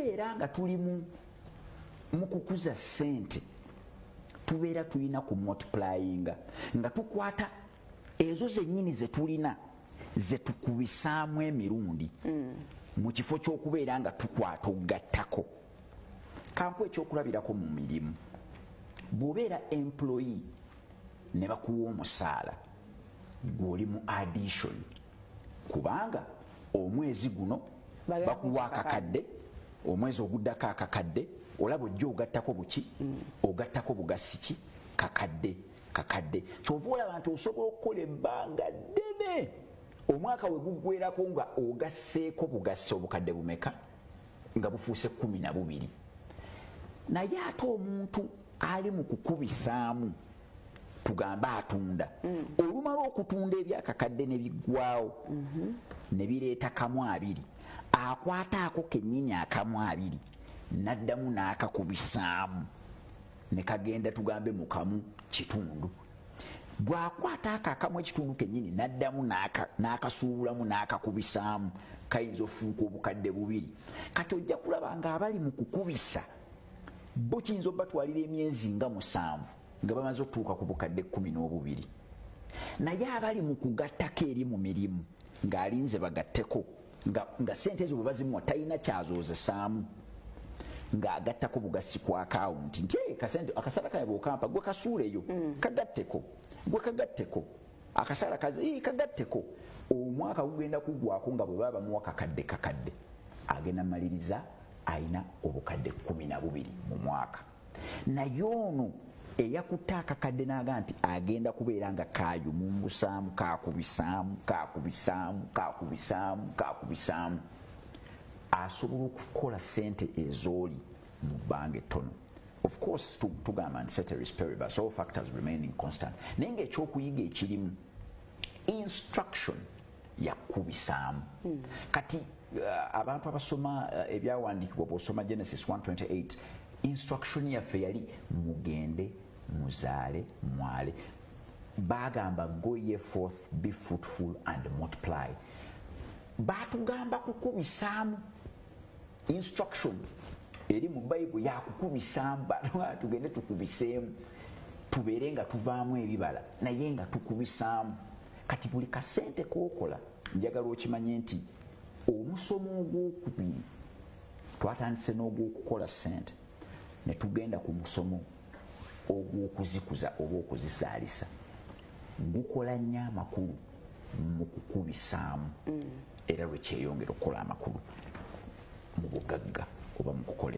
tubeera nga tuli mu kukuza ssente tubeera tulina ku multiplyinga nga tukwata ezo zennyini ze tulina ze tukubisaamu emirundi mu kifo ky'okubeera nga tukwata okugattako. Kanku ekyokulabirako mu mirimu, bw'obeera employee ne bakuwa omusaala gw'oli mu addition, kubanga omwezi guno bakuwa akakadde, omwezi oguddako akakadde, olaba ojja ogattako buki, ogattako bugasi ki, kakadde. Kyova olaba nti osobola okukola ebbanga ddene, omwaka we guggwerako nga ogasseeko bugasi obukadde bumeka, nga bufuuse 12. Naye ate omuntu ali mu kukubisaamu, tugambe atunda, olumala okutunda ebyakakadde ne biggwaawo ne bireeta 2, akwata ako kennyini 2 n'addamu n'akakubisaamu ne kagenda tugambe mu 1.5. Bw'akwata ako 1.5 kennyini n'addamu n'akasuubulamu n'akakubisaamu, kayinza ofuuka obukadde 2. Kati ojja kulaba ng'abali mu kukubisa bo kiyinza obatwalira emyezi nga 7 nga bamaze okutuuka ku bukadde 12. Naye abali mu kugattako eri mu mirimu ng'alinze bagatteko nga ssente ezo bwe bazimuwa talina kyazoozesaamu, ng'agattako bugasi ku akawunti nti akasaala kane bw'okampa gwe kasuuleyo kagatteko, gwe kagatteko, akasaala kagatteko. Omwaka gugenda kuggwako nga bwe baba bamuwa kakadde agenda maliriza ayina obukadde 12 mu mwaka. Naye ono eyakutte akakadde n'aga nti agenda kubeera nga kaayumumbusaamu, kakubisaamu, asobola okukola ssente ezooli mu bbanga ettono. Of course tugamba nti ceteris paribus, all factors remaining constant. Naye ng'ekyokuyiga ekirimu instruction yakubisaamu. Kati abantu abasoma ebyawandiikibwa bw'osoma Genesis 1:28, instruction yaffe yali mugende muzaale mwale. Bagamba go ye forth, be fruitful and multiply. Batugamba kukubisaamu. Instruction eri mu Bible ya kukubisaamu, tugende tukubiseemu tubeere nga tuvaamu ebibala naye nga tukubisaamu. Kati buli kasente kookola njagala okimanye nti omusomo ogwokubiri twatandise n'ogwokukola ssente ne tugenda ku musomo ogw'okuzikuza oba okuzisaalisa, gukola nnyo amakulu mu kukubisaamu era lwe kyeyongera okukola amakulu mu bugagga oba mu kukola